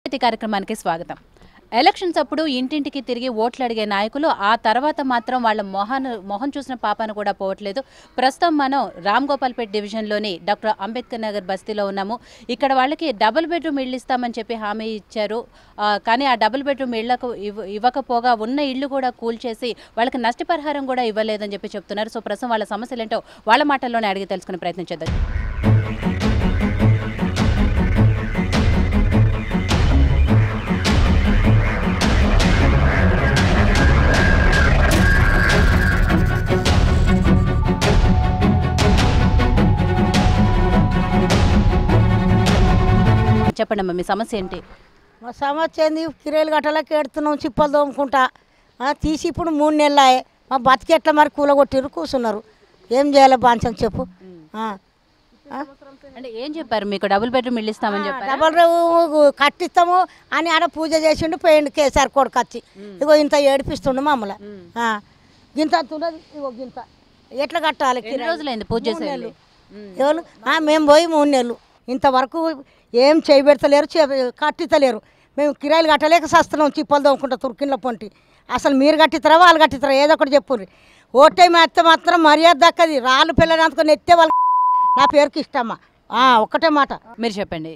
సత్యవేతి కార్యక్రమానికి స్వాగతం. ఎలక్షన్స్ అప్పుడు ఇంటింటికి తిరిగి ఓట్లు అడిగే నాయకులు ఆ తర్వాత మాత్రం వాళ్ళ మొహం చూసిన పాపాను కూడా పోవట్లేదు. ప్రస్తుతం మనం రామ్ గోపాల్పేట్ డివిజన్లోని డాక్టర్ అంబేద్కర్ నగర్ బస్తీలో ఉన్నాము. ఇక్కడ వాళ్ళకి డబుల్ బెడ్రూమ్ ఇళ్ళు ఇస్తామని చెప్పి హామీ ఇచ్చారు. కానీ ఆ డబుల్ బెడ్రూమ్ ఇళ్లకు ఇవ్వకపోగా ఉన్న ఇళ్ళు కూడా కూల్చేసి వాళ్ళకి నష్టపరిహారం కూడా ఇవ్వలేదని చెప్పి చెప్తున్నారు. సో ప్రస్తుతం వాళ్ళ సమస్యలు ఏంటో వాళ్ళ మాటల్లోనే అడిగి తెలుసుకునే ప్రయత్నం చేద్దాం. చెప్పండి మీ సమస్య ఏంటి? మా సమస్య ఏంది, కిరాయిలు గట్టలకి ఎడుతున్నాం, చిప్పలు తోముకుంటా తీసి ఇప్పుడు 3 నెలలు అయ్యాయి. మా బతికి ఎట్లా మరి కూలగొట్టిరు కూర్చున్నారు. ఏం చేయాలి బాంచం చెప్పు. అంటే ఏం చెప్పారు మీకు? డబుల్ బెడ్రూమ్ ఇల్లు ఇస్తామని చెప్పారు. డబుల్ కట్టిస్తాము అని ఆడ పూజ చేసిండు, పోయిండు కేసీఆర్ కొడుకు వచ్చి. ఇగో ఇంత ఏడిపిస్తుండు మమ్మల్ని. గింత ఉన్నది, ఇగో గింత ఎట్లా కట్టాలి? రోజులైంది పూజ చేసేది. ఎవరు? మేము పోయి 3 నెలలు ఇంతవరకు ఏం చేయబెడతలేరు, కట్టితలేరు. మేము కిరాయిలు కట్టలేక సస్తున్నాం, చిప్పలు తోముకుంటా తుర్కిన్ల పొంటి. అసలు మీరు కట్టిస్తారా వాళ్ళు కట్టిస్తారా ఏదో ఒకటి చెప్పుర్రి. ఓటే ఎత్తే మాత్రం మర్యాద దక్కది. రాళ్ళు పిల్లలు అందుకొని ఎత్తే వాళ్ళు నా పేరుకి ఇష్టమ్మా. ఒక్కటే మాట మీరు చెప్పండి.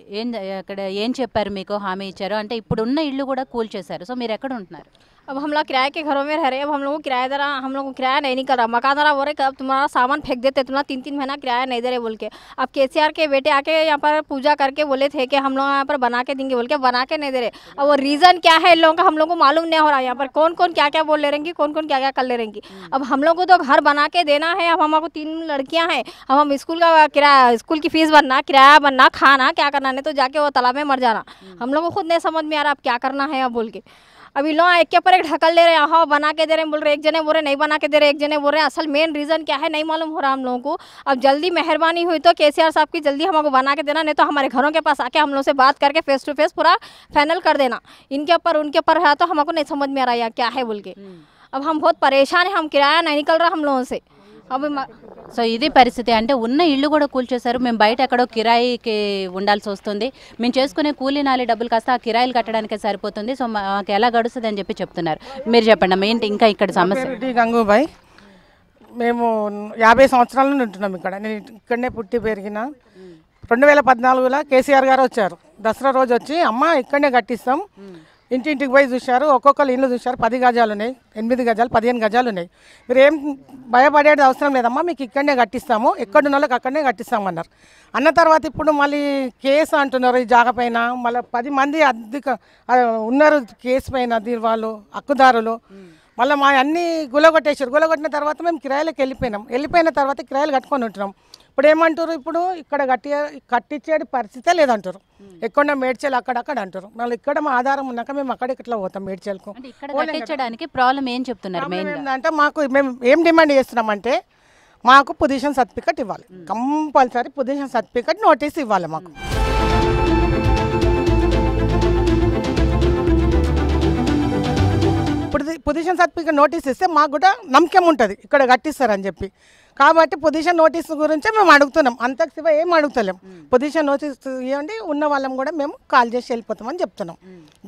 అక్కడ ఏం చెప్పారు మీకు? హామీ ఇచ్చారు అంటే ఇప్పుడున్న ఇల్లు కూడా కూల్ చేశారు. సో మీరు ఎక్కడ ఉంటున్నారు? अब हम लोग किराए के घरों में रह रहे हैं। अब हम लोग को किराएदार हम लोग को किराया नहीं निकल रहा। मकानदार बोल रहे कब तुम्हारा सामान फेंक देते, तुम्हारा 3-3 महीना किराया नहीं दे रहे बोल के। अब केसीआर के बेटे आके यहाँ पर पूजा करके बोले थे कि हम लोग यहाँ पर बना के देंगे बोल के, बना के नहीं दे रहे। अब वो रीज़न क्या है इन लोगों का हम लोग को मालूम नहीं हो रहा। यहाँ पर कौन कौन क्या क्या बोल ले रहेंगी, कौन कौन क्या क्या कर ले रहेंगी। अब हम लोग को तो घर बना के देना है। अब हमारे 3 लड़कियाँ हैं। अब हम स्कूल का किराया, स्कूल की फीस भरना, किराया बनना, खाना क्या करना, नहीं तो जाके वो तालाब में मर जाना। हम लोग को खुद नहीं समझ में आ रहा अब क्या करना है अब बोल के। अभी लोग एक के ऊपर एक ढकल ले रहे हैं। हाँ बना के दे रहे हैं बोल रहे, एक जने बोल रहे नहीं बना के दे रहे, एक जने बोल रहे हैं। असल मेन रीज़न क्या है नहीं मालूम हो रहा हम लोगों को। अब जल्दी मेहरबानी हुई तो केसीआर साहब की जल्दी हमको बना के देना, नहीं तो हमारे घरों के पास आके हम लोग से बात करके फेस टू फेस पूरा फाइनल कर देना। इनके ऊपर उनके ऊपर है तो हमको नहीं समझ में आ रहा है क्या है बोल के। अब हम बहुत परेशान हैं, हम किराया नहीं निकल रहा हम लोगों से। సో ఇది పరిస్థితి. అంటే ఉన్న ఇల్లు కూడా కూల్చేశారు. మేము బయట ఎక్కడో కిరాయికి ఉండాల్సి వస్తుంది. మేము చేసుకునే కూలీ నాలి డబ్బులు కాస్త ఆ కిరాయిలు కట్టడానికే సరిపోతుంది. సో మాకు ఎలా గడుస్తుంది అని చెప్పి చెప్తున్నారు. మీరు చెప్పండి అమ్మ ఏంటి ఇంకా ఇక్కడ సమస్య? గంగూబాయ్, మేము 50 సంవత్సరాల నుండి ఉంటున్నాం ఇక్కడ. నేను ఇక్కడనే పుట్టి పెరిగిన. 2014లో కేసీఆర్ గారు వచ్చారు. దసరా రోజు వచ్చి అమ్మ ఇక్కడనే కట్టిస్తాం, ఇంటింటికి పోయి చూశారు. ఒక్కొక్కరు ఇల్లు చూశారు. 10 గజాలు ఉన్నాయి, 8 గజాలు, 15 గజాలు ఉన్నాయి. మీరు ఏం భయపడేది అవసరం లేదమ్మా, మీకు ఇక్కడనే కట్టిస్తాము, ఎక్కడున్న వాళ్ళకి అక్కడనే కట్టిస్తామన్నారు. అన్న తర్వాత ఇప్పుడు మళ్ళీ కేసు అంటున్నారు ఈ జాగ పైన. మళ్ళీ 10 మంది అధిక ఉన్నారు కేసు పైన వాళ్ళు హక్కుదారులు. మళ్ళీ మా అన్నీ గులగొట్టేశారు. గులగొట్టిన తర్వాత మేము కిరాయిలకు వెళ్ళిపోయిన తర్వాత కిరాయిలు కట్టుకొని ఉంటున్నాం. ఇప్పుడు ఏమంటారు, ఇప్పుడు ఇక్కడ కట్టించే పరిస్థితే లేదంటారు. ఎక్కడ మేడ్చల్ అక్కడక్కడ అంటారు. మళ్ళీ ఇక్కడ మా ఆధారం ఉన్నాక మేము అక్కడికి ఇట్లా పోతాం మేడ్చల్కు. కట్టించడానికి ప్రాబ్లం ఏం చెప్తున్నారు? అంటే మాకు మేము ఏం డిమాండ్ చేస్తున్నామంటే మాకు పొజిషన్ సర్టిఫికెట్ ఇవ్వాలి. కంపల్సరీ పొజిషన్ సర్టిఫికెట్ నోటీస్ ఇవ్వాలి మాకు. ఇప్పుడు పొజిషన్ సర్టిఫికేట్ నోటీస్ ఇస్తే మాకు కూడా నమ్మకం ఉంటుంది ఇక్కడ కట్టిస్తారని చెప్పి. కాబట్టి పొజిషన్ నోటీస్ గురించి మేము అడుగుతున్నాం. అంతకు శివ ఏం అడుగుతలేం. పొజిషన్ నోటీస్ ఇవ్వండి, ఉన్న వాళ్ళం కూడా మేము కాల్ చేసి వెళ్ళిపోతామని చెప్తున్నాం.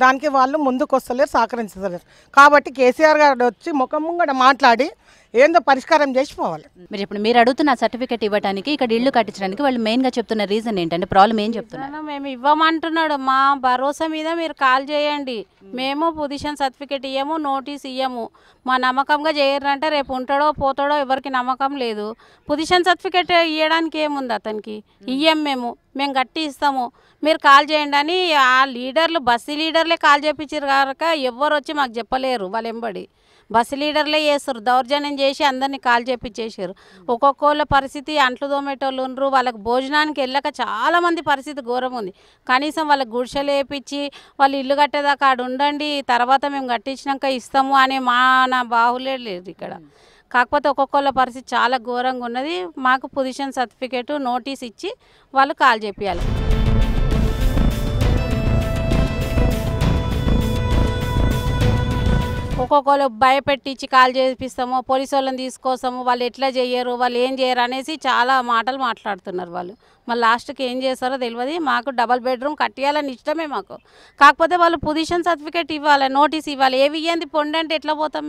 దానికి వాళ్ళు ముందుకు వస్తలేరు, సహకరించలేరు. కాబట్టి కేసీఆర్ గారు వచ్చి ముఖం ముంగట మాట్లాడి ఏందో పరిష్కారం చేసిపోవాలి. మీరు ఇప్పుడు మీరు అడుగుతున్న సర్టిఫికేట్ ఇవ్వడానికి, ఇక్కడ ఇల్లు కట్టించడానికి వాళ్ళు మెయిన్గా చెప్తున్న రీజన్ ఏంటంటే ప్రాబ్లం ఏం చెప్తున్నారు? మేము ఇవ్వమంటున్నాడు. మా భరోసా మీద మీరు కాల్ చేయండి, మేము పొజిషన్ సర్టిఫికేట్ ఇవ్వము, నోటీస్ ఇవ్వము. మా నమ్మకంగా చేయరంటే రేపు ఉంటాడో పోతాడో ఎవరికి నమ్మకం లేదు. పొజిషన్ సర్టిఫికేట్ ఇవ్వడానికి ఏముంది అతనికి? ఇయ్యం మేము గట్టి ఇస్తాము, మీరు కాల్ చేయండి అని ఆ లీడర్లు, బస్సు లీడర్లే కాల్ చేయించారు కనుక ఎవరు వచ్చి మాకు చెప్పలేరు. వాళ్ళు ఎంబడి బస్సు లీడర్లే చేస్తారు, దౌర్జన్యం చేసి అందరినీ కాల్ చేపించేసారు. ఒక్కొక్కళ్ళ పరిస్థితి అంట్లు తోమేటోళ్ళు ఉండరు, వాళ్ళకి భోజనానికి వెళ్ళక చాలామంది పరిస్థితి ఘోరం ఉంది. కనీసం వాళ్ళకి గుడిసెలు వేయించి వాళ్ళు ఇల్లు కట్టేదాకా ఆడ ఉండండి, తర్వాత మేము కట్టించినాక ఇస్తాము అనే నా బాహులే లేదు ఇక్కడ. కాకపోతే ఒక్కొక్కళ్ళ పరిస్థితి చాలా ఘోరంగా ఉన్నది. మాకు పొజిషన్ సర్టిఫికేట్ నోటీస్ ఇచ్చి వాళ్ళు కాల్ చేపియాలి. ఒక్కొక్కరు భయపెట్టించి కాల్ చేపిస్తాము, పోలీసు వాళ్ళని తీసుకొస్తాము, వాళ్ళు ఎట్లా చేయరు, వాళ్ళు ఏం చేయరు అనేసి చాలా మాటలు మాట్లాడుతున్నారు వాళ్ళు. మళ్ళీ లాస్ట్కి ఏం చేస్తారో తెలియదు. మాకు డబల్ బెడ్రూమ్ కట్టియాలని ఇష్టమే మాకు. కాకపోతే వాళ్ళు పొజిషన్ సర్టిఫికేట్ ఇవ్వాలి, నోటీస్ ఇవ్వాలి. ఏవి ఇవ్వండి పొండి అంటే ఎట్లా పోతాం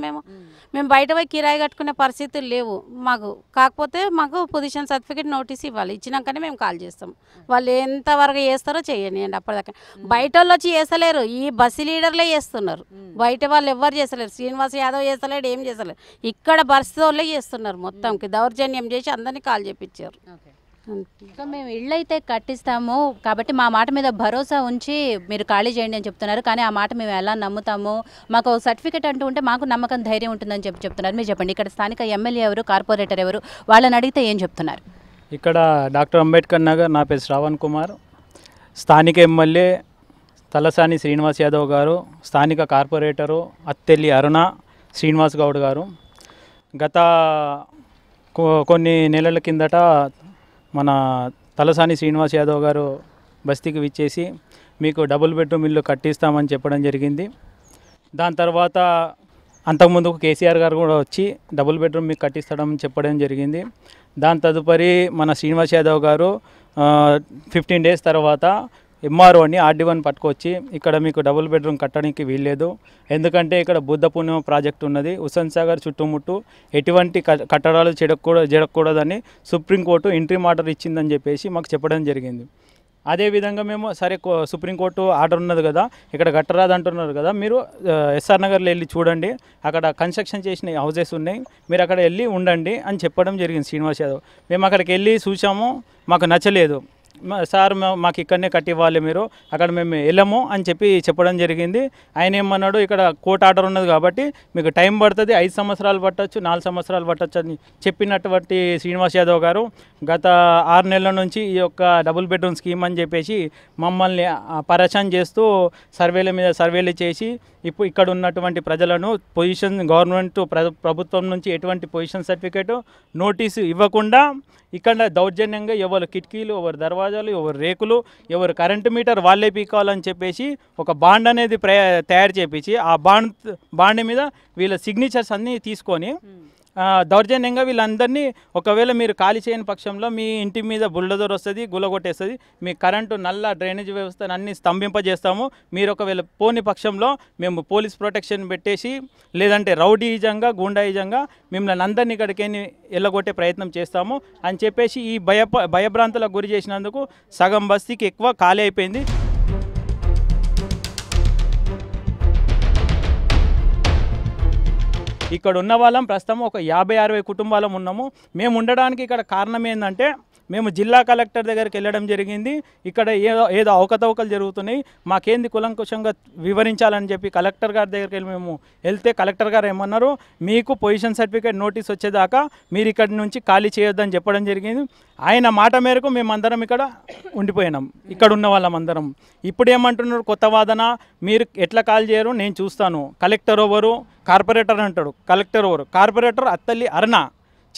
మేము బయట పోయి కిరాయి కట్టుకునే పరిస్థితులు లేవు మాకు. కాకపోతే మాకు పొజిషన్ సర్టిఫికేట్ నోటీస్ ఇవ్వాలి, ఇచ్చినాకనే మేము కాల్ చేస్తాం. వాళ్ళు ఎంతవరకు చేస్తారో చేయనియండి. అప్పటిదాకా బయట వాళ్ళు వచ్చి చేస్తలేరు, ఈ బస్సు లీడర్లే చేస్తున్నారు. బయట వాళ్ళు ఎవ్వరు చేస్తలేరు. శ్రీనివాస్ యాదవ్ చేస్తలేడు, ఏం చేస్తలేరు. ఇక్కడ బస్సు వాళ్ళే చేస్తున్నారు. మొత్తంకి దౌర్జన్యం చేసి అందరినీ కాల్ చేపించారు. సో మేము ఇళ్ళు అయితే కట్టిస్తాము కాబట్టి మా మాట మీద భరోసా ఉంచి మీరు ఖాళీ చేయండి అని చెప్తున్నారు. కానీ ఆ మాట మేము ఎలా నమ్ముతాము? మాకు సర్టిఫికేట్ అంటూ ఉంటే మాకు నమ్మకం ధైర్యం ఉంటుందని చెప్తున్నారు. మీరు చెప్పండి, ఇక్కడ స్థానిక ఎమ్మెల్యే ఎవరు, కార్పొరేటర్ ఎవరు, వాళ్ళని అడిగితే ఏం చెప్తున్నారు? ఇక్కడ డాక్టర్ అంబేద్కర్ నగర్, నా పేరు శ్రావణ్ కుమార్. స్థానిక ఎమ్మెల్యే తలసాని శ్రీనివాస్ యాదవ్ గారు, స్థానిక కార్పొరేటరు అత్తెల్లి అరుణ శ్రీనివాస్ గౌడ్ గారు గత కొన్ని నెలల కిందట మన తలసాని శ్రీనివాస్ యాదవ్ గారు బస్తీకి విచ్చేసి మీకు డబుల్ బెడ్రూమ్ ఇల్లు కట్టిస్తామని చెప్పడం జరిగింది. దాని తర్వాత అంతకుముందుకు కేసీఆర్ గారు కూడా వచ్చి డబుల్ బెడ్రూమ్ మీకు కట్టిస్తాడని చెప్పడం జరిగింది. దాని తదుపరి మన శ్రీనివాస్ యాదవ్ గారు 15 days తర్వాత ఎంఆర్ఓని ఆర్డీఓని పట్టుకొచ్చి ఇక్కడ మీకు డబుల్ బెడ్రూమ్ కట్టడానికి వీల్లేదు, ఎందుకంటే ఇక్కడ బుద్ధ పూర్ణిమ ప్రాజెక్ట్ ఉన్నది, హుస్సేన్ సాగర్ చుట్టుముట్టు ఎటువంటి కట్టడాలు జరగకూడదని సుప్రీంకోర్టు ఇంట్రీమ్ ఆర్డర్ ఇచ్చిందని చెప్పేసి మాకు చెప్పడం జరిగింది. అదేవిధంగా మేము సరే సుప్రీంకోర్టు ఆర్డర్ ఉన్నది కదా, ఇక్కడ కట్టరాదు అంటున్నారు కదా, మీరు ఎస్ఆర్ నగర్లో వెళ్ళి చూడండి, అక్కడ కన్స్ట్రక్షన్ చేసిన హౌసెస్ ఉన్నాయి, మీరు అక్కడ వెళ్ళి ఉండండి అని చెప్పడం జరిగింది శ్రీనివాస్ యాదవ్. మేము అక్కడికి వెళ్ళి చూసాము, మాకు నచ్చలేదు. సార్ మాకు ఇక్కడనే కట్టివ్వాలి, మీరు అక్కడ మేము వెళ్ళము అని చెప్పడం జరిగింది. ఆయన ఏమన్నాడు, ఇక్కడ కోర్టు ఆర్డర్ ఉన్నది కాబట్టి మీకు టైం పడుతుంది, 5 సంవత్సరాలు పట్టచ్చు, 4 సంవత్సరాలు పట్టచ్చు అని చెప్పినటువంటి శ్రీనివాస్ యాదవ్ గారు గత 6 నెలల నుంచి ఈ యొక్క డబుల్ బెడ్రూమ్ స్కీమ్ అని చెప్పేసి మమ్మల్ని పరేషాన్ చేస్తూ సర్వేల మీద సర్వేలు చేసి ఇప్పుడు ఇక్కడ ఉన్నటువంటి ప్రజలను పొజిషన్ గవర్నమెంట్ ప్రభుత్వం నుంచి ఎటువంటి పొజిషన్ సర్టిఫికేట్ నోటీసు ఇవ్వకుండా ఇక్కడ దౌర్జన్యంగా ఎవరు కిటికీలు, ఎవరు దర్వాజాలు, ఎవరు రేకులు, ఎవరు కరెంటు మీటర్ వాళ్ళే పీకాలని చెప్పేసి ఒక బాండ్ అనేది తయారు చేపించి ఆ బాండ్ మీద వీళ్ళ సిగ్నేచర్స్ అన్నీ తీసుకొని దౌర్జన్యంగా వీళ్ళందరినీ ఒకవేళ మీరు ఖాళీ చేయని పక్షంలో మీ ఇంటి మీద బుల్డోజర్ వస్తుంది, గులగొట్టేస్తుంది, మీ కరెంటు నల్ల డ్రైనేజ్ వ్యవస్థను అన్ని స్తంభింపజేస్తాము, మీరు ఒకవేళ పోని పక్షంలో మేము పోలీస్ ప్రొటెక్షన్ పెట్టేసి లేదంటే రౌడీజంగా గూండాయిజంగా మిమ్మల్ని అందరినీ ఇక్కడికి వెళ్ళగొట్టే ప్రయత్నం చేస్తాము అని చెప్పేసి ఈ భయభ్రాంతులకు గురి చేసినందుకు సగం బస్తీకి ఎక్కువ ఖాళీ అయిపోయింది. ఇక్కడ ఉన్న వాళ్ళం ప్రస్తుతం ఒక 50-60 కుటుంబాలం ఉన్నాము. మేము ఉండడానికి ఇక్కడ కారణం ఏంటంటే మేము జిల్లా కలెక్టర్ దగ్గరికి వెళ్ళడం జరిగింది. ఇక్కడ ఏదో అవకతవకలు జరుగుతున్నాయి, మాకేంది కులంకుశంగా వివరించాలని చెప్పి కలెక్టర్ గారి దగ్గరికి వెళ్ళి మేము వెళ్తే కలెక్టర్ గారు ఏమన్నారు, మీకు పొజిషన్ సర్టిఫికేట్ నోటీస్ వచ్చేదాకా మీరు ఇక్కడి నుంచి ఖాళీ చేయొద్దని చెప్పడం జరిగింది. ఆయన మాట మేరకు మేమందరం ఇక్కడ ఉండిపోయినాం, ఇక్కడ ఉన్న వాళ్ళమందరం. ఇప్పుడు ఏమంటున్నారు, కొత్త వాదన, మీరు ఎట్లా ఖాళీ చేయరు నేను చూస్తాను, కలెక్టర్ ఎవరు, కార్పొరేటర్ అంటాడు, కలెక్టర్ ఎవరు, కార్పొరేటర్ అత్తల్లి అరుణ,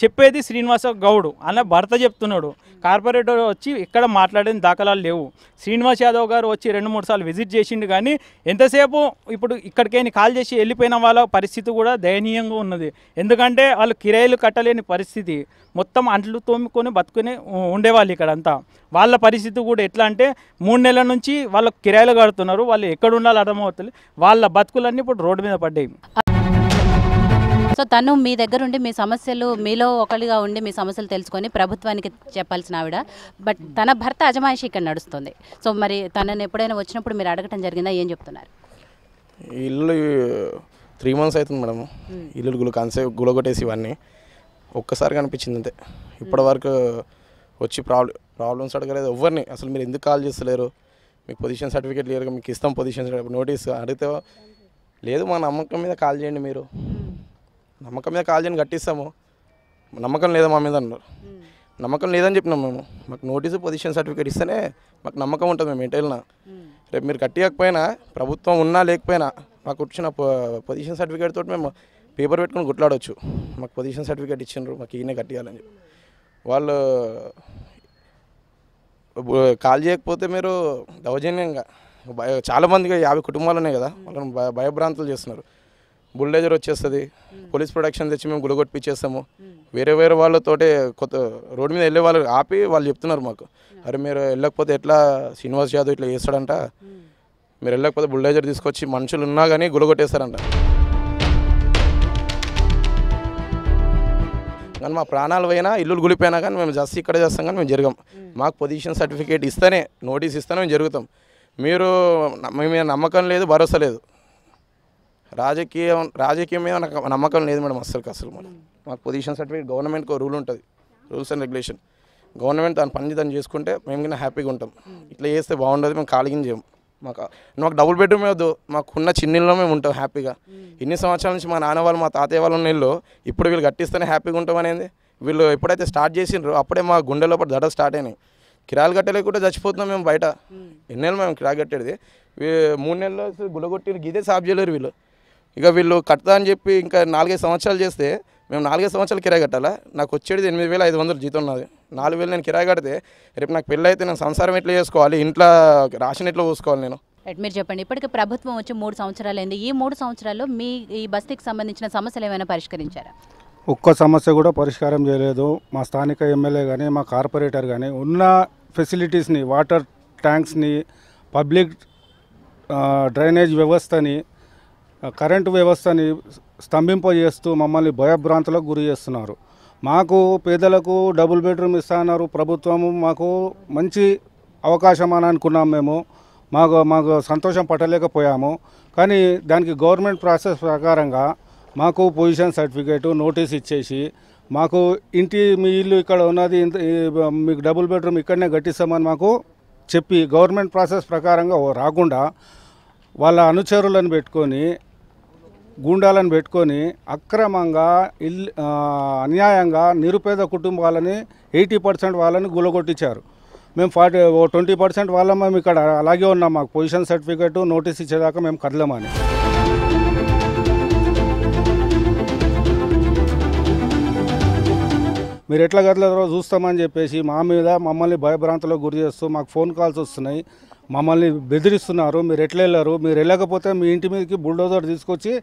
చెప్పేది శ్రీనివాస గౌడ్ అన్న భర్త చెప్తున్నాడు. కార్పొరేటర్ వచ్చి ఇక్కడ మాట్లాడిన దాఖలాలు లేవు. శ్రీనివాస్ యాదవ్ గారు వచ్చి 2-3 సార్లు విజిట్ చేసిండు, కానీ ఎంతసేపు ఇప్పుడు ఇక్కడికైనా కాల్ చేసి వెళ్ళిపోయిన వాళ్ళ పరిస్థితి కూడా దయనీయంగా ఉన్నది. ఎందుకంటే వాళ్ళు కిరాయిలు కట్టలేని పరిస్థితి, మొత్తం అంట్లు తోముకొని బతుకుని ఉండేవాళ్ళు ఇక్కడంతా. వాళ్ళ పరిస్థితి కూడా ఎట్లా అంటే 3 నెలల నుంచి వాళ్ళకు కిరాయిలు కడుతున్నారు, వాళ్ళు ఎక్కడ ఉండాలో అర్థమవుతుంది, వాళ్ళ బతుకులన్నీ ఇప్పుడు రోడ్డు మీద పడ్డాయి. సో తను మీ దగ్గర ఉండి మీ సమస్యలు మీలో ఒకరిగా ఉండి మీ సమస్యలు తెలుసుకొని ప్రభుత్వానికి చెప్పాల్సిన ఆవిడ, బట్ తన భర్త అజమాయిషి ఇక్కడ నడుస్తుంది. సో మరి తనని ఎప్పుడైనా వచ్చినప్పుడు మీరు అడగటం జరిగిందా, ఏం చెప్తున్నారు? ఇల్లు 3 months అవుతుంది మేడం, ఇల్లు గులగొట్టేసి ఇవన్నీ ఒక్కసారి కనిపించింది అంతే. ఇప్పటి వరకు వచ్చి ప్రాబ్లమ్స్ అడగలేదు ఎవరిని. అసలు మీరు ఎందుకు కాల్ చేస్తలేరు, మీకు పొజిషన్ సర్టిఫికేట్ లేరు, మీకు ఇస్తాం పొజిషన్ నోటీస్ అడిగితే లేదు, మా నమ్మకం మీద కాల్ చేయండి, మీరు నమ్మకం మీద కాల్ చేయండి కట్టిస్తాము, నమ్మకం లేదా మా మీద అన్నారు. నమ్మకం లేదని చెప్పినాం మేము, మాకు నోటీసు పొజిషన్ సర్టిఫికేట్ ఇస్తేనే మాకు నమ్మకం ఉంటుంది, మేము ఏంటైనా రేపు మీరు కట్టియకపోయినా ప్రభుత్వం ఉన్నా లేకపోయినా మాకు వచ్చిన పొజిషన్ సర్టిఫికేట్ తోటి మేము పేపర్ పెట్టుకుని గుట్లాడవచ్చు, మాకు పొజిషన్ సర్టిఫికేట్ ఇచ్చిండ్రు, మాకు ఈయనే కట్టియాలని చెప్పి. వాళ్ళు కాల్ చేయకపోతే మీరు దౌర్జన్యంగా చాలామందిగా 50 కుటుంబాలు ఉన్నాయి కదా, వాళ్ళని భయభ్రాంతులు చేస్తున్నారు. బుల్డేజర్ వచ్చేస్తుంది, పోలీస్ ప్రొటెక్షన్ తెచ్చి మేము గులగొట్టిపించేస్తాము. వేరే వాళ్ళతోటే కొత్త రోడ్డు మీద వెళ్ళే వాళ్ళు ఆపి వాళ్ళు చెప్తున్నారు మాకు, అరే మీరు వెళ్ళకపోతే ఎట్లా, శ్రీనివాస్ యాదవ్ ఇట్లా చేస్తాడంట, మీరు వెళ్ళకపోతే బుల్డేజర్ తీసుకొచ్చి మనుషులు ఉన్నా కానీ గులగొట్టేస్తారంట. కానీ మా ప్రాణాలు పోయినా ఇల్లులు గులిపోయినా కానీ మేము జస్ట్ ఇక్కడ చేస్తాం కానీ మేము జరగం. మాకు పొజిషన్ సర్టిఫికేట్ ఇస్తేనే, నోటీస్ ఇస్తేనే మేము జరుగుతాం. మీరు మేము నమ్మకం లేదు, భరోసా లేదు, రాజకీయం మీద నమ్మకం లేదు మేడం అసలు. మాకు పొజిషన్ సర్టిఫికేట్ గవర్నమెంట్కి రూల్ ఉంటుంది, రూల్స్ అండ్ రెగ్యులేషన్. గవర్నమెంట్ దాని పని దాన్ని చేసుకుంటే మేము కింద హ్యాపీగా ఉంటాం. ఇట్లా చేస్తే బాగుండదు, మేము ఖాళీగా చేయం. మాకు డబుల్ బెడ్రూమ్ వద్దు, మాకున్న చిన్నిల్లో మేము ఉంటాం హ్యాపీగా. ఇన్ని సంవత్సరాల నుంచి మా నాన్న వాళ్ళు మా తాతయ్య వాళ్ళు ఉన్న ఇల్లు ఇప్పుడు వీళ్ళు కట్టిస్తేనే హ్యాపీగా ఉంటాం అనేది. వీళ్ళు ఎప్పుడైతే స్టార్ట్ చేసిండ్రో అప్పుడే మా గుండె లోపల దడ స్టార్ట్ అయినాయి. కిరాయిలు కట్టలేకుండా చచ్చిపోతున్నాం మేము బయట. ఎన్నేళ్ళు మేము కిరాయి కట్టేది, 3 నెలల్లో గులగొట్టి గీదే సాఫ్ చేయలేరు వీళ్ళు. ఇక వీళ్ళు కడతా అని చెప్పి ఇంకా 4-5 సంవత్సరాలు చేస్తే మేము 4-5 సంవత్సరాలు కిరాయి కట్టాలా? నాకు వచ్చేది 8,500 జీతం ఉన్నది. 4,000 నేను కిరాయి కడితే రేపు నాకు పెళ్ళి అయితే నేను సంసారం ఎట్లా చేసుకోవాలి, ఇంట్లో రాషన్ ఎట్లా పోసుకోవాలి నేను? మీరు చెప్పండి, ఇప్పటికి ప్రభుత్వం వచ్చి 3 సంవత్సరాలైంది. ఈ 3 సంవత్సరాల్లో మీ ఈ బస్తీకి సంబంధించిన సమస్యలు ఏమైనా పరిష్కరించారా? ఒక్క సమస్య కూడా పరిష్కారం చేయలేదు. మా స్థానిక ఎమ్మెల్యే కానీ మా కార్పొరేటర్ కానీ ఉన్న ఫెసిలిటీస్ని, వాటర్ ట్యాంక్స్ని, పబ్లిక్ డ్రైనేజ్ వ్యవస్థని, కరెంటు వ్యవస్థని స్తంభింపజేస్తూ మమ్మల్ని భయభ్రాంతులకు గురి చేస్తున్నారు. మాకు పేదలకు డబుల్ బెడ్రూమ్ ఇస్తున్నారు ప్రభుత్వము, మాకు మంచి అవకాశం అని అనుకున్నాం మేము. మాకు సంతోషం పట్టలేకపోయాము. కానీ దానికి గవర్నమెంట్ ప్రాసెస్ ప్రకారంగా మాకు పొజిషన్ సర్టిఫికేటు నోటీస్ ఇచ్చేసి మాకు మీ ఇల్లు ఇక్కడ ఉన్నది, మీకు డబుల్ బెడ్రూమ్ ఇక్కడనే కట్టిస్తామని మాకు చెప్పి గవర్నమెంట్ ప్రాసెస్ ప్రకారంగా రాకుండా వాళ్ళ అనుచరులను పెట్టుకొని, గూండాలను పెట్టుకొని అక్రమంగా అన్యాయంగా నిరుపేద కుటుంబాలని 80% వాళ్ళని గులగొట్టించారు. మేము 20% వాళ్ళం మేము ఇక్కడ అలాగే ఉన్నాం. మాకు పొజిషన్ సర్టిఫికేటు నోటీస్ ఇచ్చేదాకా మేము కదలమని. మీరు ఎట్లా కదలరో చూస్తామని చెప్పేసి మమ్మల్ని భయభ్రాంతులకు గురి చేస్తూ మాకు ఫోన్ కాల్స్ వస్తున్నాయి, మమ్మల్ని బెదిరిస్తున్నారు. మీరు ఎట్లా వెళ్ళారు, మీరు వెళ్ళకపోతే మీ ఇంటి మీదకి బుల్డోజర్ తీసుకొచ్చి,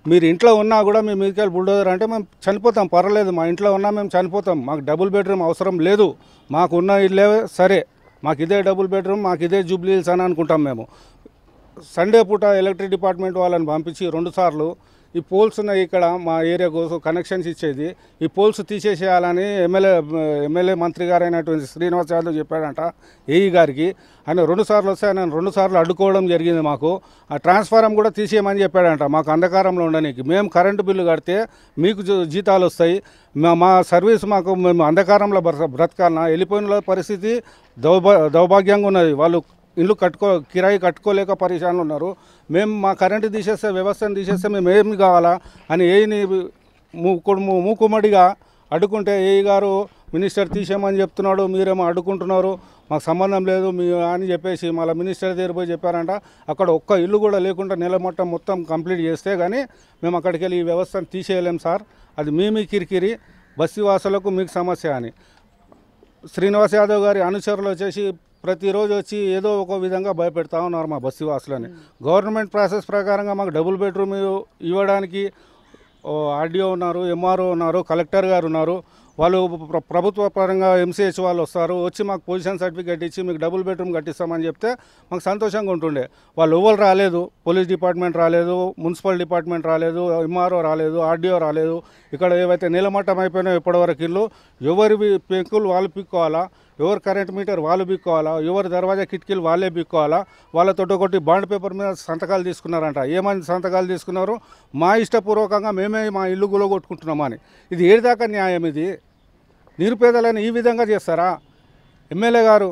మీరు ఇంట్లో ఉన్నా కూడా మీ మీదకి వెళ్ళి బుల్డోజర్ అంటే మేము చనిపోతాం, పర్వాలేదు, మా ఇంట్లో ఉన్నా మేము చనిపోతాం, మాకు డబుల్ బెడ్రూమ్ అవసరం లేదు, మాకున్న ఇల్లే సరే, మాకు ఇదే డబుల్ బెడ్రూమ్, మాకు ఇదే జూబ్లీ హిల్స్ అని అనుకుంటాం మేము. సండే పూట ఎలక్ట్రిక్ డిపార్ట్మెంట్ వాళ్ళని పంపించి 2 సార్లు ఈ పోల్స్ ఉన్నాయి ఇక్కడ మా ఏరియా కోసం కనెక్షన్స్ ఇచ్చేది, ఈ పోల్స్ తీసేసేయాలని ఎమ్మెల్యే మంత్రి గారైనటువంటి శ్రీనివాస్ యాదవ్ చెప్పాడంట ఏఈ గారికి. ఆయన 2 సార్లు వస్తే ఆయన 2 సార్లు అడ్డుకోవడం జరిగింది. మాకు ఆ ట్రాన్స్ఫారం కూడా తీసేయమని చెప్పాడంట మాకు అంధకారంలో ఉండడానికి. మేము కరెంటు బిల్లు కడితే మీకు జీతాలు వస్తాయి, మా సర్వీస్ మేము అంధకారంలో బ్రతకాలన్నా? వెళ్ళిపోయిన పరిస్థితి దౌర్భాగ్యంగా ఉన్నది. వాళ్ళు ఇల్లు కిరాయి కట్టుకోలేక పరిశాన్లు ఉన్నారు. మేము మా కరెంటు తీసేస్తే, వ్యవస్థను తీసేస్తే మేము ఏమి కావాలా అని ఏఈని మూకుమ్మడిగా అడ్డుకుంటే ఏఈ గారు మినిస్టర్ తీసేయమని చెప్తున్నాడు, మీరేమో అడ్డుకుంటున్నారు, మాకు సంబంధం లేదు అని చెప్పేసి మళ్ళీ మినిస్టర్ దగ్గర పోయి చెప్పారంట. అక్కడ ఒక్క ఇల్లు కూడా లేకుండా నెలమట్టం మొత్తం కంప్లీట్ చేస్తే కానీ మేము అక్కడికి వెళ్ళి ఈ వ్యవస్థను తీసేయలేం సార్, అది మీ కిరికిరి, బస్తీవాసులకు మీకు సమస్య అని. శ్రీనివాస్ యాదవ్ గారి అనుచరులు వచ్చేసి ప్రతిరోజు వచ్చి ఏదో ఒక విధంగా భయపెడతా ఉన్నారు మా బస్తీవాసులని. గవర్నమెంట్ ప్రాసెస్ ప్రకారంగా మాకు డబుల్ బెడ్రూమ్ ఇవ్వడానికి ఆర్డీఓ ఉన్నారు, ఎంఆర్ఓ ఉన్నారు, కలెక్టర్ గారు ఉన్నారు. వాళ్ళు ప్రభుత్వ పరంగా ఎంసీహెచ్ వాళ్ళు వస్తారు, వచ్చి మాకు పొజిషన్ సర్టిఫికేట్ ఇచ్చి మీకు డబుల్ బెడ్రూమ్ కట్టిస్తామని చెప్తే మాకు సంతోషంగా ఉంటుండే. వాళ్ళు ఎవరు రాలేదు, పోలీస్ డిపార్ట్మెంట్ రాలేదు, మున్సిపల్ డిపార్ట్మెంట్ రాలేదు, ఎంఆర్ఓ రాలేదు, ఆర్డీఓ రాలేదు. ఇక్కడ ఏవైతే నీలమట్టం అయిపోయినాయో ఇప్పటివరకు ఇల్లు ఎవరి పెంకులు వాళ్ళు పీక్కోవాలా, ఎవరు కరెంట్ మీటర్ వాళ్ళు బిక్కోవాలా, ఎవరు దర్వాజా కిటికీలు వాళ్ళే బిక్కోవాలా. వాళ్ళతో ఒకటి బాండ్ పేపర్ మీద సంతకాలు తీసుకున్నారంట. ఏమని సంతకాలు తీసుకున్నారు? మా ఇష్టపూర్వకంగా మేమే మా ఇల్లు గులగొట్టుకుంటున్నామని. ఇది ఏదాకా న్యాయం? ఇది నిరుపేదలను ఈ విధంగా చేస్తారా? ఎమ్మెల్యే గారు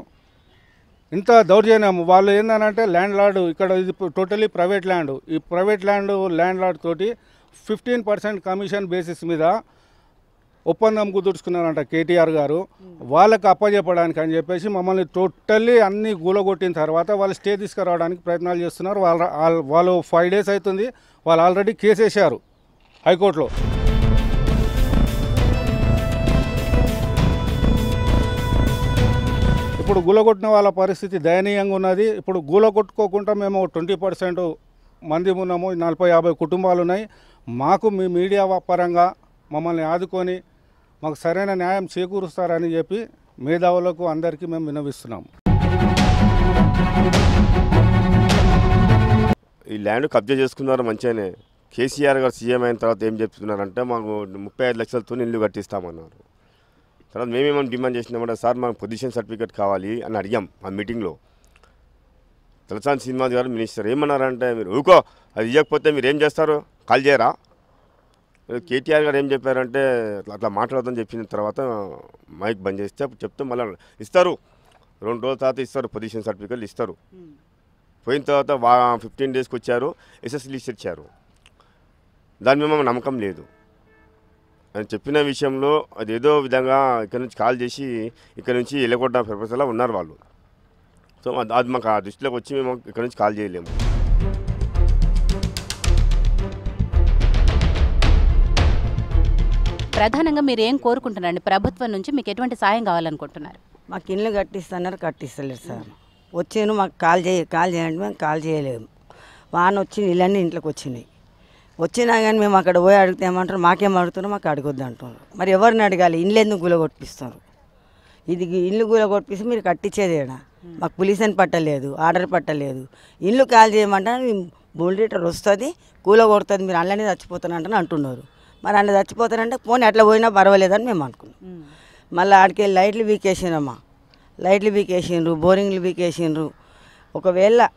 ఇంత దౌర్జన్యం. వాళ్ళు ఏంటంటే ల్యాండ్ లార్డు, ఇక్కడ ఇది టోటలీ ప్రైవేట్ ల్యాండ్, ఈ ప్రైవేట్ ల్యాండ్ లార్డ్ తోటి 15% కమిషన్ బేసిస్ మీద ఒప్పందం కుదుర్చుకున్నారంట కేటీఆర్ గారు. వాళ్ళకి అప్పచెప్పడానికి అని చెప్పేసి మమ్మల్ని టోటల్లీ అన్నీ గూలగొట్టిన తర్వాత వాళ్ళు స్టే తీసుకురావడానికి ప్రయత్నాలు చేస్తున్నారు. వాళ్ళు 5 days అవుతుంది, వాళ్ళు ఆల్రెడీ కేసు వేశారు హైకోర్టులో. ఇప్పుడు గూలగొట్టిన వాళ్ళ పరిస్థితి దయనీయంగా ఉన్నది. ఇప్పుడు గూలగొట్టుకోకుండా మేము 20% మంది ఉన్నాము, 40-50 కుటుంబాలు ఉన్నాయి. మాకు మీ మీడియా పరంగా మమ్మల్ని ఆదుకొని మాకు సరైన న్యాయం చేకూరుస్తారని చెప్పి మేధావులకు అందరికీ మేము విన్నవిస్తున్నాము. ఈ ల్యాండ్ కబ్జా చేసుకున్నారు మంచిగానే. కేసీఆర్ గారు సీఎం అయిన తర్వాత ఏం చెప్తున్నారంటే మాకు 35 లక్షలతో ఇల్లు కట్టిస్తామన్నారు. తర్వాత మేమేమని డిమాండ్ చేసినామంటే సార్ మాకు పొజిషన్ సర్టిఫికేట్ కావాలి అని అడిగాం ఆ మీటింగ్లో. తలసాని శ్రీనివాస్ గారు మినిస్టర్ ఏమన్నారంటే మీరు ఊకో అది ఇవ్వకపోతే మీరు ఏం చేస్తారు, కాల్ చేయరా. కేటీఆర్ గారు ఏం చెప్పారంటే అట్లా మాట్లాడదని చెప్పిన తర్వాత మైక్ బంద్ చేస్తే చెప్తే మళ్ళీ ఇస్తారు, 2 రోజుల తర్వాత ఇస్తారు, పొజిషన్ సర్టిఫికేట్లు ఇస్తారు. పోయిన తర్వాత 15 డేస్కి వచ్చారు, ఎస్ఎస్ లిస్ట్ ఇచ్చారు. దాని మీద మాకు నమ్మకం లేదు అని చెప్పిన విషయంలో అది ఏదో విధంగా ఇక్కడ నుంచి కాల్ చేసి ఇక్కడ నుంచి వెళ్ళగొట్టిన ప్రొఫెసర్లా ఉన్నారు వాళ్ళు. సో అది మాకు ఆ దృష్టిలోకి వచ్చి మేము ఇక్కడ నుంచి కాల్ చేయలేము. ప్రధానంగా మీరు ఏం కోరుకుంటున్నారండి? ప్రభుత్వం నుంచి మీకు ఎటువంటి సాయం కావాలనుకుంటున్నారు? మాకు ఇల్లు కట్టిస్తున్నారు, కట్టిస్తలేరు సార్. వచ్చాను మాకు కాల్ చేయండి, మేము కాల్ చేయలేము. వాన వచ్చి నీళ్ళన్నీ ఇంట్లోకి వచ్చినాయి. వచ్చినా కానీ మేము అక్కడ పోయి అడిగితే ఏమంటారు, మాకేం అడుగుతారో మాకు అడగొద్దు అంటున్నారు. మరి ఎవరిని అడగాలి? ఇల్లు ఎందుకు గుల కొట్టిస్తారు? ఇది ఇల్లు గుల కొట్టిస్తే మీరు కట్టించేదేడా? మాకు పోలీస్ అని పట్టలేదు, ఆర్డర్ పట్టలేదు. ఇల్లు కాల్ చేయమంటే బుల్డేటర్ వస్తుంది, కూల కొడుతుంది, మీరు అందులోనే చచ్చిపోతానంటే అంటున్నారు. మరి అందులో చచ్చిపోతారంటే పోనీ అట్లా పోయినా పర్వాలేదని మేము అనుకున్నాం. మళ్ళీ ఆడికి లైట్లు వీకేసినమ్మా, లైట్లు వీకేసిండ్రు, బోరింగ్లు వీకేసిండ్రు. ఒకవేళ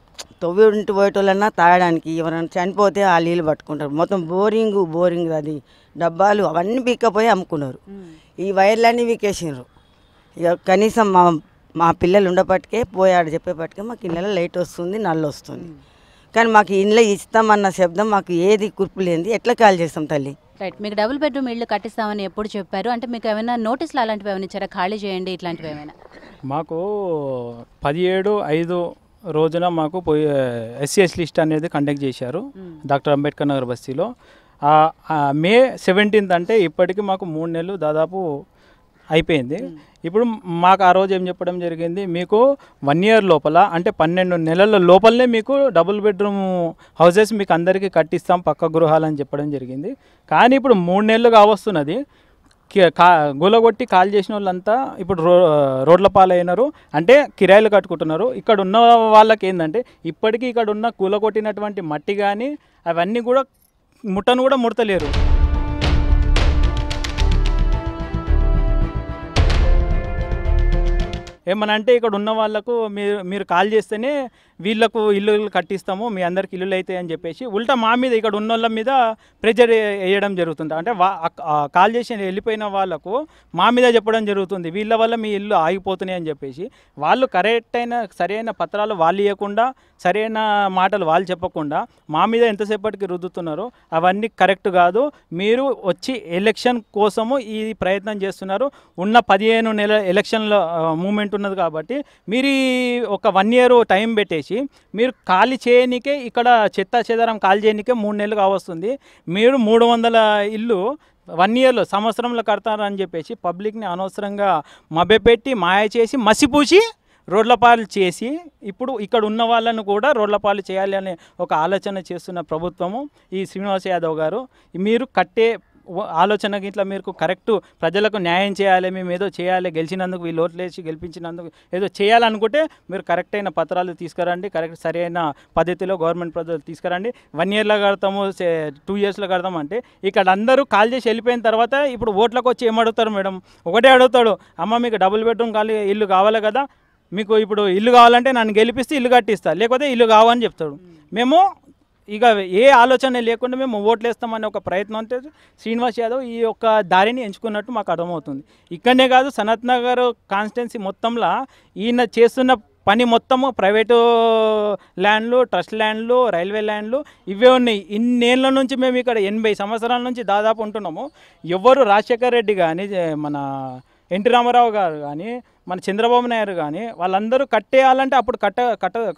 తవ్వి ఇంటి పోయేటోళ్ళన్నా తాగడానికి ఎవరైనా చనిపోతే ఆ నీళ్ళు పట్టుకుంటారు. మొత్తం బోరింగ్ అది డబ్బాలు అవన్నీ పీక్కపోయి అమ్ముకున్నారు. ఈ వైర్లన్నీ వీకేసిండ్రు. ఇక కనీసం మా పిల్లలు ఉండేపటికే పోయాడు చెప్పేపటికే మాకు ఇళ్ళలో లైట్ వస్తుంది, నల్లు వస్తుంది. కానీ మాకు ఇంట్లో ఇస్తామన్న శబ్దం మాకు ఏది కుర్పు లేనిది ఎట్లా కాల్ చేస్తాం తల్లి? రైట్, మీకు డబుల్ బెడ్రూమ్ ఇల్లు కట్టిస్తామని ఎప్పుడు చెప్పారు? అంటే మీకు ఏమైనా నోటీసులు అలాంటివి ఏమైనా ఇచ్చారా, ఖాళీ చేయండి ఇట్లాంటివి ఏమైనా? మాకు 17/5 రోజున మాకు ఎస్సీఎస్ లిస్ట్ అనేది కండక్ట్ చేశారు డాక్టర్ అంబేద్కర్ నగర్ బస్తీలో. మే 17 అంటే ఇప్పటికీ మాకు 3 నెలలు దాదాపు అయిపోయింది. ఇప్పుడు మాకు ఆ రోజు ఏం చెప్పడం జరిగింది, మీకు 1 ఇయర్ లోపల అంటే 12 నెలల లోపలనే మీకు డబుల్ బెడ్రూమ్ హౌసెస్ మీకు అందరికీ కట్టిస్తాం పక్క గృహాలని చెప్పడం జరిగింది. కానీ ఇప్పుడు 3 నెలలు కావస్తున్నది. గొలగొట్టి కాల్ చేసిన వాళ్ళంతా ఇప్పుడు రోడ్ల పాలైనారు, అంటే కిరాయిలు కట్టుకుంటున్నారు. ఇక్కడ ఉన్న వాళ్ళకి ఏంటంటే ఇప్పటికీ ఇక్కడ ఉన్న కూలగొట్టినటువంటి మట్టి కానీ అవన్నీ కూడా ముట్టను కూడా ముడతలేరు. ఏమనంటే ఇక్కడ ఉన్న వాళ్ళకు మీరు కాల్ చేస్తేనే వీళ్ళకు ఇల్లు కట్టిస్తాము, మీ అందరికి ఇల్లులు అవుతాయి అని చెప్పేసి ఉల్టా మా మీద ఇక్కడ ఉన్న వాళ్ళ మీద ప్రెజర్ వేయడం జరుగుతుంది. అంటే కాల్ చేసి వెళ్ళిపోయిన వాళ్ళకు మా మీద చెప్పడం జరుగుతుంది, వీళ్ళ వల్ల మీ ఇల్లు ఆగిపోతున్నాయి అని చెప్పేసి. వాళ్ళు సరైన పత్రాలు వాళ్ళు ఇవ్వకుండా, సరైన మాటలు వాళ్ళు చెప్పకుండా మా మీద ఎంతసేపటికి రుద్దుతున్నారు. అవన్నీ కరెక్ట్ కాదు. మీరు వచ్చి ఎలక్షన్ కోసము ఈ ప్రయత్నం చేస్తున్నారు. ఉన్న 15 నెలల ఎలక్షన్ల మూమెంట్ ఉన్నది కాబట్టి మీరు ఒక 1 ఇయర్ టైం పెట్టేసి మీరు ఖాళీ చేయనికే, ఇక్కడ చెత్త చెదారం ఖాళీ చేయనికే 3 నెలలు కావస్తుంది. మీరు 300 ఇల్లు 1 ఇయర్లో సంవత్సరంలో కడతారని చెప్పేసి పబ్లిక్ని అనవసరంగా మభ్యపెట్టి మాయ చేసి మసిపూసి రోడ్లపాలు చేసి ఇప్పుడు ఇక్కడ ఉన్న వాళ్ళను కూడా రోడ్లపాలు చేయాలి అనే ఒక ఆలోచన చేస్తున్న ప్రభుత్వము ఈ శ్రీనివాస్ యాదవ్ గారు. మీరు కట్టే ఆలోచనకి ఇట్లా మీరు కరెక్ట్ ప్రజలకు న్యాయం చేయాలి, మేము ఏదో చేయాలి, గెలిచినందుకు వీళ్ళు ఓట్లేసి గెలిపించినందుకు ఏదో చేయాలనుకుంటే మీరు కరెక్ట్ అయిన పత్రాలు తీసుకురండి, కరెక్ట్ సరైన పద్ధతిలో గవర్నమెంట్ పద్ధతులు తీసుకురండి. 1 ఇయర్లో కడతాము, 2 ఇయర్స్లో కడతాము అంటే ఇక్కడ అందరూ కాల్ చేసి వెళ్ళిపోయిన తర్వాత ఇప్పుడు ఓట్లకు వచ్చి ఏమడుగుతారు మేడం? ఒకటే అడుగుతాడు, అమ్మ మీకు డబుల్ బెడ్రూమ్ ఇల్లు కావాలి కదా, మీకు ఇప్పుడు ఇల్లు కావాలంటే నన్ను గెలిపిస్తే ఇల్లు కట్టిస్తా, లేకపోతే ఇల్లు కావని చెప్తాడు. మేము ఇక ఏ ఆలోచన లేకుండా మేము ఓట్లు వేస్తామనే ఒక ప్రయత్నం అంటే శ్రీనివాస్ యాదవ్ ఈ యొక్క దారిని ఎంచుకున్నట్టు మాకు అర్థమవుతుంది. ఇక్కడనే కాదు, సనత్ నగర్ కాన్స్టిట్యున్సీ మొత్తంలో ఈయన చేస్తున్న పని మొత్తము ప్రైవేటు ల్యాండ్లు, ట్రస్ట్ ల్యాండ్లు, రైల్వే ల్యాండ్లు ఇవే ఉన్నాయి. ఇన్నేళ్ళ నుంచి మేము ఇక్కడ 80 సంవత్సరాల నుంచి దాదాపు ఉంటున్నాము. ఎవరు రాజశేఖర్ రెడ్డి కానీ, మన ఎన్టీ రామారావు గారు కానీ, మన చంద్రబాబు నాయుడు కానీ వాళ్ళందరూ కట్టేయాలంటే అప్పుడు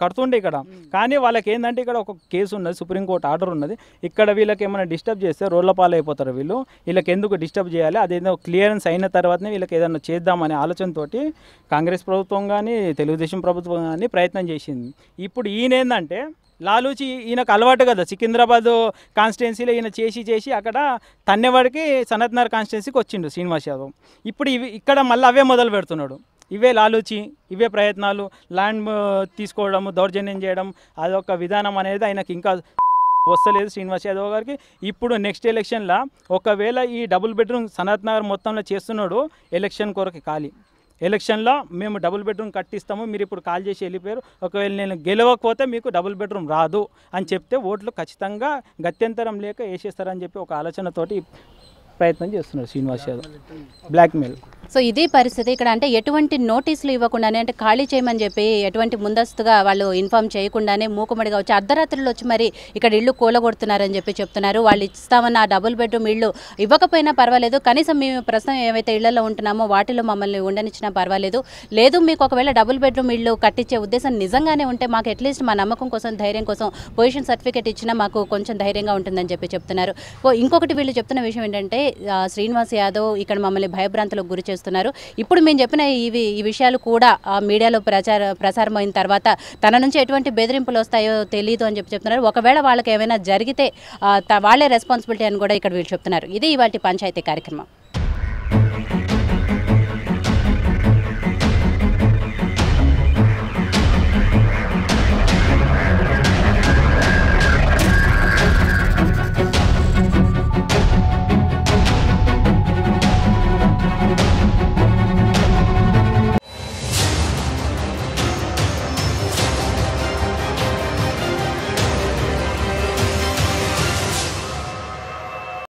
కడుతుండే ఇక్కడ. కానీ వాళ్ళకి ఏంటంటే ఇక్కడ ఒక కేసు ఉన్నది, సుప్రీంకోర్టు ఆర్డర్ ఉన్నది. ఇక్కడ వీళ్ళకి ఏమైనా డిస్టర్బ్ చేస్తే రోడ్ల పాలు అయిపోతారు వీళ్ళు. వీళ్ళకి ఎందుకు డిస్టర్బ్ చేయాలి, అదేదో క్లియరెన్స్ అయిన తర్వాతనే వీళ్ళకి ఏదైనా చేద్దామనే ఆలోచనతోటి కాంగ్రెస్ ప్రభుత్వం కానీ తెలుగుదేశం ప్రభుత్వం కానీ ప్రయత్నం చేసింది. ఇప్పుడు ఈయన ఏంటంటే లాలూచి ఈయనకు అలవాటు కదా, సికింద్రాబాద్ కాన్స్టిట్యున్సీలో ఈయన చేసి అక్కడ తన్నేవాడికి సనత్నగర్ కాన్స్టిట్యున్సీకి వచ్చిండు శ్రీనివాస్ యాదవ్. ఇప్పుడు ఇక్కడ మళ్ళీ అవే మొదలు పెడుతున్నాడు. ఇవే లాలూచి, ఇవే ప్రయత్నాలు, ల్యాండ్ తీసుకోవడం, దౌర్జన్యం చేయడం, అదొక విధానం అనేది ఆయనకి ఇంకా వస్తలేదు శ్రీనివాస్ యాదవ్ గారికి. ఇప్పుడు నెక్స్ట్ ఎలక్షన్లో ఒకవేళ ఈ డబుల్ బెడ్రూమ్ సనత్నగర్ మొత్తంలో చేస్తున్నాడు, ఎలక్షన్ కొరకు ఖాళీ, ఎలక్షన్లో మేము డబుల్ బెడ్రూమ్ కట్టిస్తాము, మీరు ఇప్పుడు కాల్ చేసి వెళ్ళిపోయారు, ఒకవేళ నేను గెలవకపోతే మీకు డబుల్ బెడ్రూమ్ రాదు అని చెప్తే ఓట్లు ఖచ్చితంగా గత్యంతరం లేక వేసేస్తారని చెప్పి ఒక ఆలోచనతోటి ప్రయత్నం చేస్తున్నారు శ్రీనివాస్ యాదవ్. బ్లాక్మెయిల్. సో ఇది పరిస్థితి ఇక్కడ. అంటే ఎటువంటి నోటీసులు ఇవ్వకుండానే, అంటే ఖాళీ చేయమని చెప్పి ఎటువంటి ముందస్తుగా వాళ్ళు ఇన్ఫామ్ చేయకుండానే మూకుమ్మడిగా వచ్చి అర్ధరాత్రులు వచ్చి మరి ఇక్కడ ఇల్లు కూలగొడుతున్నారని చెప్పి చెప్తున్నారు. వాళ్ళు ఇస్తామన్న ఆ డబుల్ బెడ్రూమ్ ఇల్లు ఇవ్వకపోయినా పర్వాలేదు, కనీసం మేము ప్రస్తుతం ఏవైతే ఇళ్లలో ఉంటున్నామో వాటిలో మమ్మల్ని ఉండనిచ్చినా పర్వాలేదు, లేదు మీకు ఒకవేళ డబుల్ బెడ్రూమ్ ఇల్లు కట్టించే ఉద్దేశం నిజంగానే ఉంటే మాకు అట్లీస్ట్ మా నమ్మకం కోసం, ధైర్యం కోసం పొజిషన్ సర్టిఫికేట్ ఇచ్చినా మాకు కొంచెం ధైర్యంగా ఉంటుందని చెప్పి చెప్తున్నారు. ఇంకొకటి వీళ్ళు చెప్తున్న విషయం ఏంటంటే శ్రీనివాస్ యాదవ్ ఇక్కడ మమ్మల్ని భయభ్రాంతులకు గురి చేస్తున్నారు. ఇప్పుడు మేము చెప్పిన ఈ విషయాలు కూడా మీడియాలో ప్రసారం అయిన తర్వాత తన నుంచి ఎటువంటి బెదిరింపులు వస్తాయో తెలియదు అని చెప్పి చెప్తున్నారు. ఒకవేళ వాళ్ళకి ఏమైనా జరిగితే వాళ్ళే రెస్పాన్సిబిలిటీ అని కూడా ఇక్కడ వీళ్ళు చెప్తున్నారు. ఇది ఇవాల్టి పంచాయతీ కార్యక్రమం.